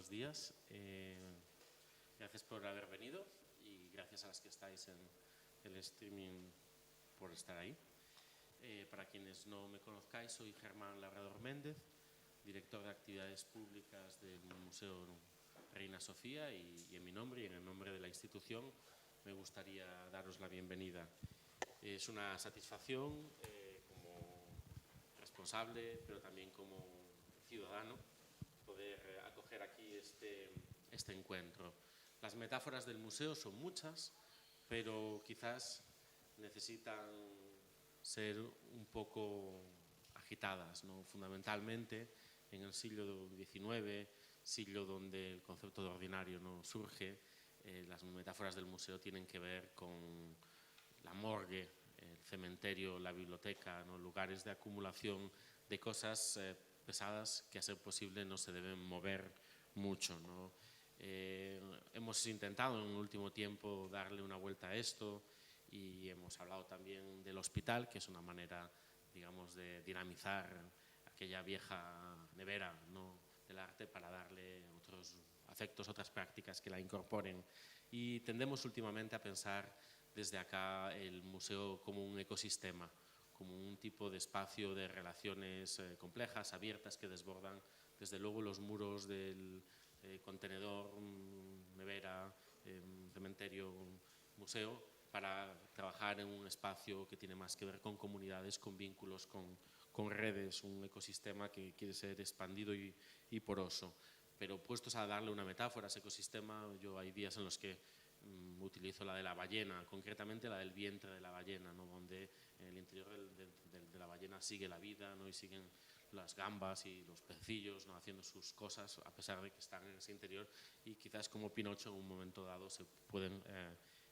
buenos días. Gracias por haber venido y gracias a las que estáis en el streaming por estar ahí. Para quienes no me conozcáis, soy Germán Labrador Méndez, director de actividades públicas del Museo Reina Sofía y en mi nombre y en el nombre de la institución me gustaría daros la bienvenida. Es una satisfacción como responsable, pero también como ciudadano, poder acoger aquí este encuentro. Las metáforas del museo son muchas, pero quizás necesitan ser un poco agitadas, ¿no? Fundamentalmente en el siglo XIX, siglo donde el concepto de ordinario no surge, las metáforas del museo tienen que ver con la morgue, el cementerio, la biblioteca, ¿no? Lugares de acumulación de cosas pesadas que a ser posible no se deben mover mucho, ¿no? Hemos intentado en el último tiempo darle una vuelta a esto y hemos hablado también del hospital, que es una manera, digamos, de dinamizar aquella vieja nevera, ¿no?, del arte para darle otros afectos, otras prácticas que la incorporen. Y tendemos últimamente a pensar desde acá el museo como un ecosistema, como un tipo de espacio de relaciones complejas, abiertas, que desbordan desde luego los muros del contenedor, nevera, cementerio, museo, para trabajar en un espacio que tiene más que ver con comunidades, con vínculos, con redes, un ecosistema que quiere ser expandido y poroso. Pero puestos a darle una metáfora a ese ecosistema, yo hay días en los que utilizo la de la ballena, concretamente la del vientre de la ballena, ¿no?, donde en el interior de la ballena sigue la vida, ¿no?, y siguen las gambas y los pecillos, ¿no?, haciendo sus cosas a pesar de que están en ese interior, y quizás como Pinocho en un momento dado se pueden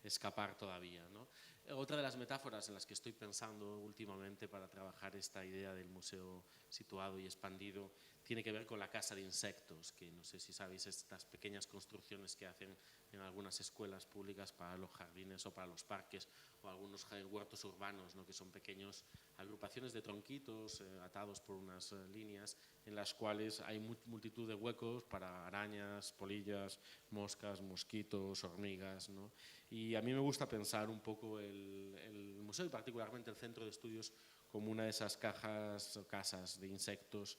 escapar todavía, ¿no? Otra de las metáforas en las que estoy pensando últimamente para trabajar esta idea del museo situado y expandido tiene que ver con la casa de insectos, que no sé si sabéis, estas pequeñas construcciones que hacen en algunas escuelas públicas para los jardines o para los parques o algunos huertos urbanos, ¿no?, que son pequeñas agrupaciones de tronquitos atados por unas líneas en las cuales hay multitud de huecos para arañas, polillas, moscas, mosquitos, hormigas, ¿no? Y a mí me gusta pensar un poco el museo y particularmente el centro de estudios como una de esas cajas o casas de insectos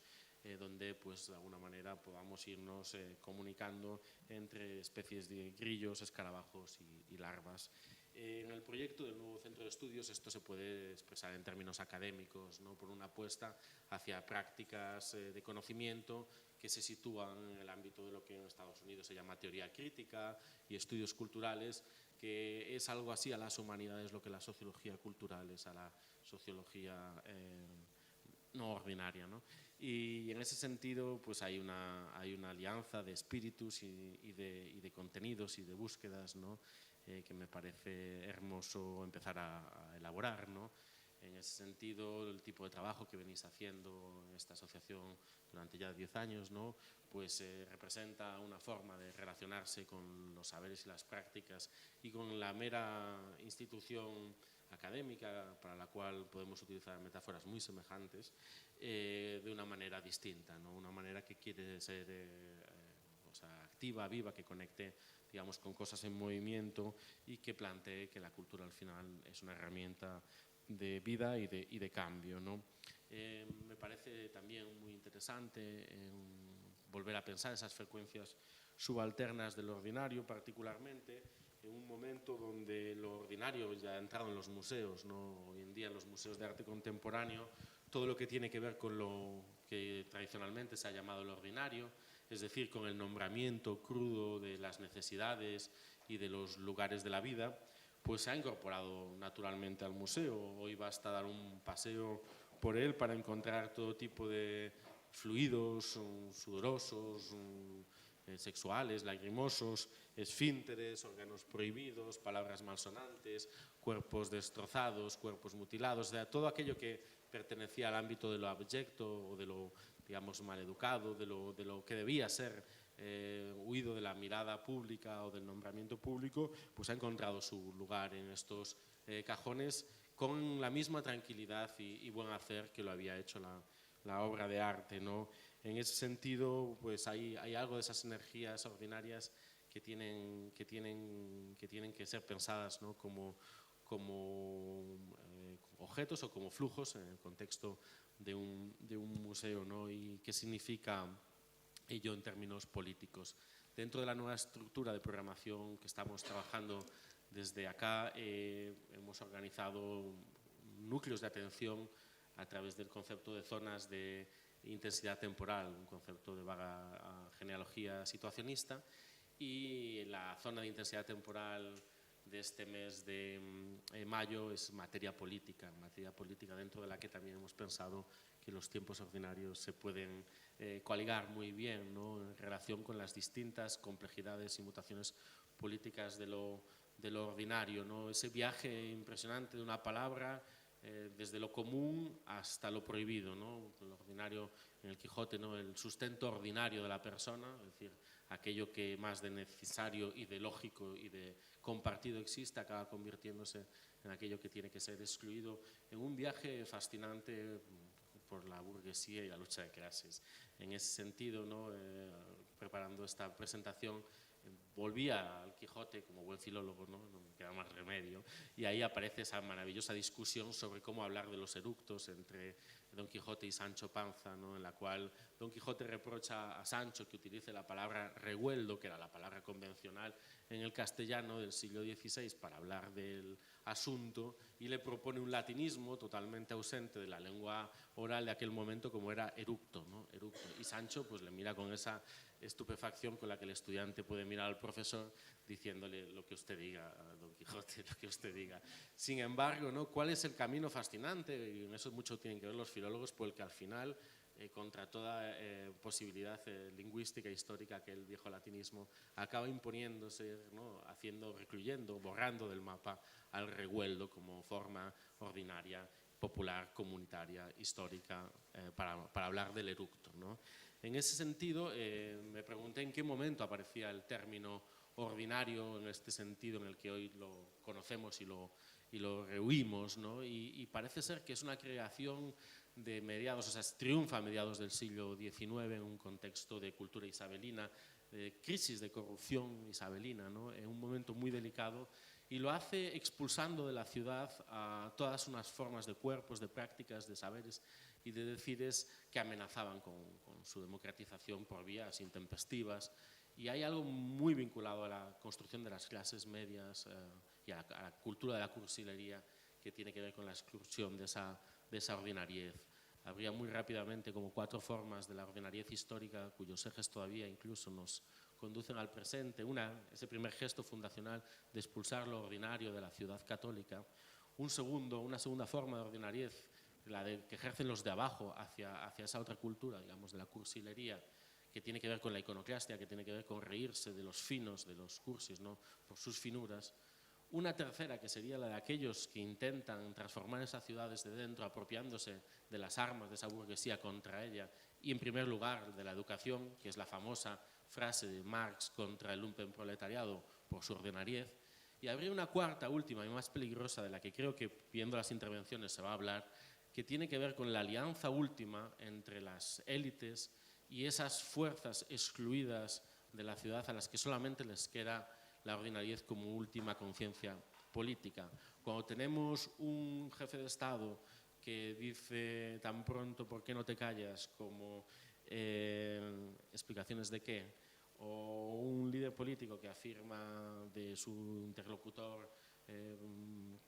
donde pues de alguna manera podamos irnos comunicando entre especies de grillos, escarabajos y larvas. En el proyecto del nuevo centro de estudios esto se puede expresar en términos académicos, ¿no?, por una apuesta hacia prácticas de conocimiento que se sitúan en el ámbito de lo que en Estados Unidos se llama teoría crítica y estudios culturales, que es algo así a las humanidades lo que la sociología cultural es a la sociología no ordinaria, ¿no? Y en ese sentido pues hay una alianza de espíritus y de contenidos y de búsquedas, ¿no?, que me parece hermoso empezar a elaborar, ¿no? En ese sentido, el tipo de trabajo que venís haciendo en esta asociación durante ya 10 años, ¿no?, pues representa una forma de relacionarse con los saberes y las prácticas y con la mera institución académica, para la cual podemos utilizar metáforas muy semejantes, de una manera distinta, ¿no?, una manera que quiere ser activa, viva, que conecte, digamos, con cosas en movimiento y que plantee que la cultura al final es una herramienta de vida y de cambio, ¿no? Me parece también muy interesante volver a pensar esas frecuencias subalternas del ordinario, particularmente en un momento donde lo ordinario ya ha entrado en los museos, ¿no? Hoy en día en los museos de arte contemporáneo todo lo que tiene que ver con lo que tradicionalmente se ha llamado el ordinario, es decir, con el nombramiento crudo de las necesidades y de los lugares de la vida, pues se ha incorporado naturalmente al museo. Hoy basta dar un paseo por él para encontrar todo tipo de fluidos sudorosos, sexuales, lagrimosos, esfínteres, órganos prohibidos, palabras malsonantes, cuerpos destrozados, cuerpos mutilados, todo aquello que pertenecía al ámbito de lo abyecto o de lo, digamos, maleducado, de lo que debía ser huido de la mirada pública o del nombramiento público, pues ha encontrado su lugar en estos cajones con la misma tranquilidad y buen hacer que lo había hecho la la obra de arte, ¿no? En ese sentido, pues hay algo de esas energías ordinarias que tienen que ser pensadas, ¿no? como objetos o como flujos en el contexto de un museo, ¿no? Y qué significa ello en términos políticos. Dentro de la nueva estructura de programación que estamos trabajando desde acá, hemos organizado núcleos de atención a través del concepto de zonas de intensidad temporal, un concepto de vaga genealogía situacionista, y la zona de intensidad temporal de este mes de mayo es materia política dentro de la que también hemos pensado que los tiempos ordinarios se pueden coaligar muy bien, ¿no? En relación con las distintas complejidades y mutaciones políticas de lo ordinario, ¿no? Ese viaje impresionante de una palabra desde lo común hasta lo prohibido, ¿no? Lo ordinario en el Quijote, ¿no? El sustento ordinario de la persona, es decir, aquello que más de necesario y de lógico y de compartido existe acaba convirtiéndose en aquello que tiene que ser excluido, en un viaje fascinante por la burguesía y la lucha de clases. En ese sentido, ¿no? Preparando esta presentación, volvía al Quijote como buen filólogo, ¿no? No me queda más remedio, y ahí aparece esa maravillosa discusión sobre cómo hablar de los eructos entre Don Quijote y Sancho Panza, ¿no? En la cual Don Quijote reprocha a Sancho que utilice la palabra regueldo, que era la palabra convencional en el castellano del siglo XVI para hablar del asunto, y le propone un latinismo totalmente ausente de la lengua oral de aquel momento, como era eructo, ¿no? Eructo. Y Sancho pues le mira con esa estupefacción con la que el estudiante puede mirar al profesor diciéndole lo que usted diga, Don Quijote, lo que usted diga. Sin embargo, ¿no? ¿Cuál es el camino fascinante? Y en eso mucho tienen que ver los filólogos, por el que al final, contra toda posibilidad lingüística e histórica, que el viejo latinismo acaba imponiéndose, ¿no? Recluyendo, borrando del mapa al regueldo como forma ordinaria, popular, comunitaria, histórica, para hablar del eructo, ¿no? En ese sentido, me pregunté en qué momento aparecía el término ordinario en este sentido en el que hoy lo conocemos y lo rehuimos, ¿no? Y parece ser que es una creación de mediados, o sea, triunfa a mediados del siglo XIX en un contexto de cultura isabelina, de crisis de corrupción isabelina, ¿no? En un momento muy delicado, y lo hace expulsando de la ciudad a todas unas formas de cuerpos, de prácticas, de saberes y de decires que amenazaban con su democratización por vías intempestivas. Y hay algo muy vinculado a la construcción de las clases medias y a la cultura de la cursilería que tiene que ver con la exclusión de esa ordinariez. Habría muy rápidamente como 4 formas de la ordinariez histórica cuyos ejes todavía incluso nos conducen al presente. Ese primer gesto fundacional de expulsar lo ordinario de la ciudad católica. Una segunda forma de ordinariez, la que ejercen los de abajo hacia esa otra cultura, digamos, de la cursilería, que tiene que ver con la iconoclastia, que tiene que ver con reírse de los finos, de los cursis, ¿no? Por sus finuras. Una tercera, que sería la de aquellos que intentan transformar esa ciudad desde dentro, apropiándose de las armas de esa burguesía contra ella, y en primer lugar de la educación, que es la famosa frase de Marx contra el lumpenproletariado por su ordinariez. Y habría una cuarta, última y más peligrosa, de la que creo que viendo las intervenciones se va a hablar, que tiene que ver con la alianza última entre las élites y esas fuerzas excluidas de la ciudad a las que solamente les queda la ordinariez como última conciencia política. Cuando tenemos un jefe de Estado que dice tan pronto ¿por qué no te callas? Como explicaciones de qué, o un líder político que afirma de su interlocutor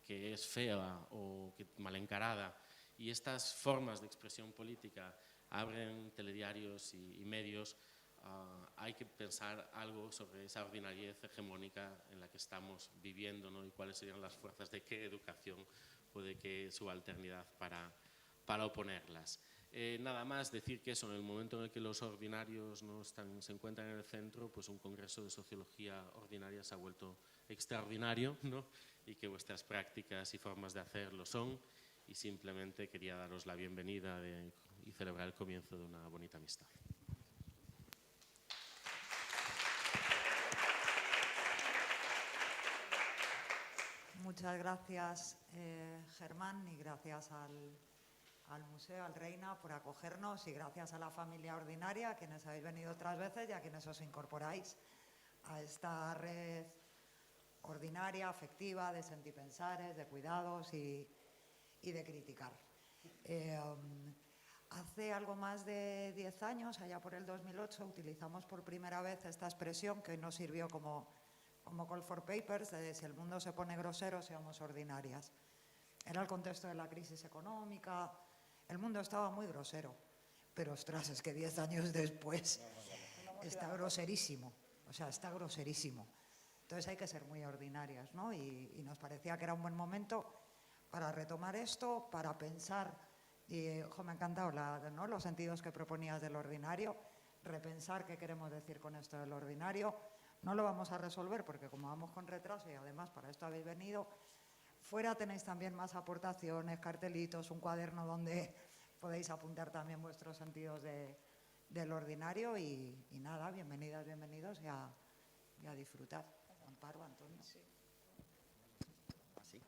que es fea o que mal encarada, y estas formas de expresión política abren telediarios y medios, hay que pensar algo sobre esa ordinariez hegemónica en la que estamos viviendo, ¿no? Y cuáles serían las fuerzas de qué educación o de qué subalternidad para oponerlas. Nada más decir que eso, en el momento en el que los ordinarios no se encuentran en el centro, pues un congreso de sociología ordinaria se ha vuelto extraordinario, ¿no? Y que vuestras prácticas y formas de hacerlo son, y simplemente quería daros la bienvenida y celebrar el comienzo de una bonita amistad. Muchas gracias, Germán, y gracias al al Museo, al Reina, por acogernos, y gracias a la familia ordinaria, a quienes habéis venido otras veces y a quienes os incorporáis a esta red ordinaria, afectiva, de sentipensares, de cuidados y de criticar. Hace algo más de 10 años, allá por el 2008, utilizamos por primera vez esta expresión que hoy nos sirvió como call for papers, de si el mundo se pone grosero, seamos ordinarias. Era el contexto de la crisis económica, el mundo estaba muy grosero, pero ostras, es que 10 años después está groserísimo, o sea, está groserísimo. Entonces hay que ser muy ordinarias, ¿no? Y nos parecía que era un buen momento para retomar esto, para pensar, y me ha encantado ¿no? los sentidos que proponías del ordinario, repensar qué queremos decir con esto del ordinario. No lo vamos a resolver porque como vamos con retraso y además para esto habéis venido, fuera tenéis también más aportaciones, cartelitos, un cuaderno donde podéis apuntar también vuestros sentidos del ordinario y nada, bienvenidas, bienvenidos y a disfrutar. Amparo, Antonio. Sí. Así.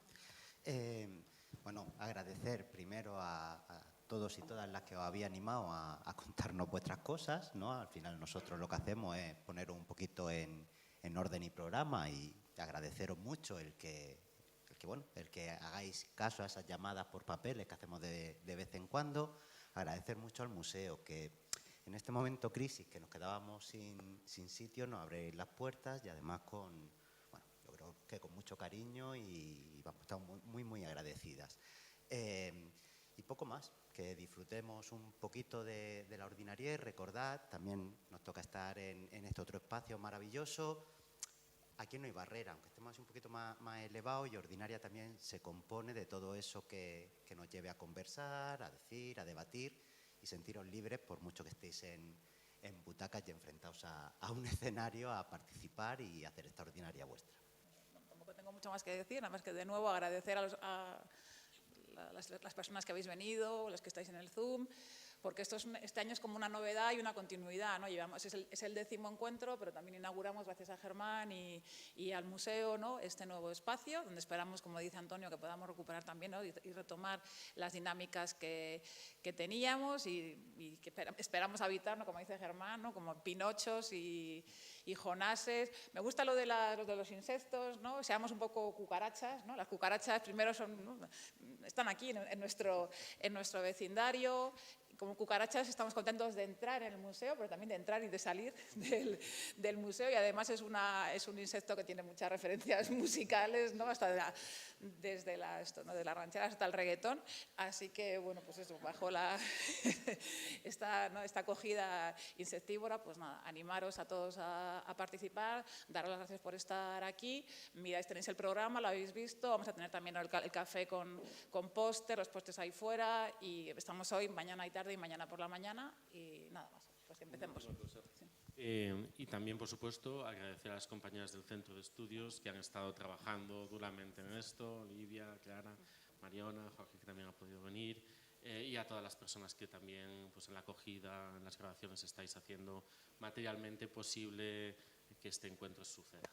Bueno, agradecer primero a todos y todas las que os habéis animado a contarnos vuestras cosas, ¿no? Al final nosotros lo que hacemos es poner un poquito en orden y programa, y agradeceros mucho el que hagáis caso a esas llamadas por papeles que hacemos de vez en cuando. Agradecer mucho al museo, que en este momento crisis, que nos quedábamos sin sitio, nos abréis las puertas, y además yo creo que con mucho cariño, y estamos muy agradecidas. Y poco más, que disfrutemos un poquito de la ordinariedad. Recordad, también nos toca estar en este otro espacio maravilloso. Aquí no hay barrera, aunque estemos así un poquito más elevados, y ordinaria también se compone de todo eso que nos lleve a conversar, a decir, a debatir, y sentiros libres por mucho que estéis en butacas y enfrentados a un escenario, a participar y hacer esta ordinaria vuestra. Tampoco tengo mucho más que decir, nada más que de nuevo agradecer a las personas que habéis venido, los que estáis en el Zoom, porque este año es como una novedad y una continuidad, ¿no? Es el 10º encuentro, pero también inauguramos, gracias a Germán y al museo, ¿no? Este nuevo espacio, donde esperamos, como dice Antonio, que podamos recuperar también, ¿no? y retomar las dinámicas que teníamos y que esperamos habitar, ¿no? Como dice Germán, ¿no? Como pinochos y jonases. Me gusta lo de los insectos, ¿no? Seamos un poco cucarachas, ¿no? Las cucarachas primero están aquí en nuestro vecindario. Como cucarachas estamos contentos de entrar en el museo, pero también de entrar y de salir del museo, y además es un insecto que tiene muchas referencias musicales, ¿no? Desde de las rancheras hasta el reggaetón, así que bueno, pues eso, bajo esta acogida insectívora, pues nada, animaros a todos a participar, daros las gracias por estar aquí. Miráis, tenéis el programa, lo habéis visto, vamos a tener también el café con póster, los pósters ahí fuera, y estamos hoy, mañana y tarde y mañana por la mañana, y nada más, pues empecemos. Sí. Y también, por supuesto, agradecer a las compañeras del Centro de Estudios que han estado trabajando duramente en esto, Olivia, Clara, Mariona, Jorge, que también ha podido venir, y a todas las personas que también pues, en la acogida, en las grabaciones, estáis haciendo materialmente posible que este encuentro suceda.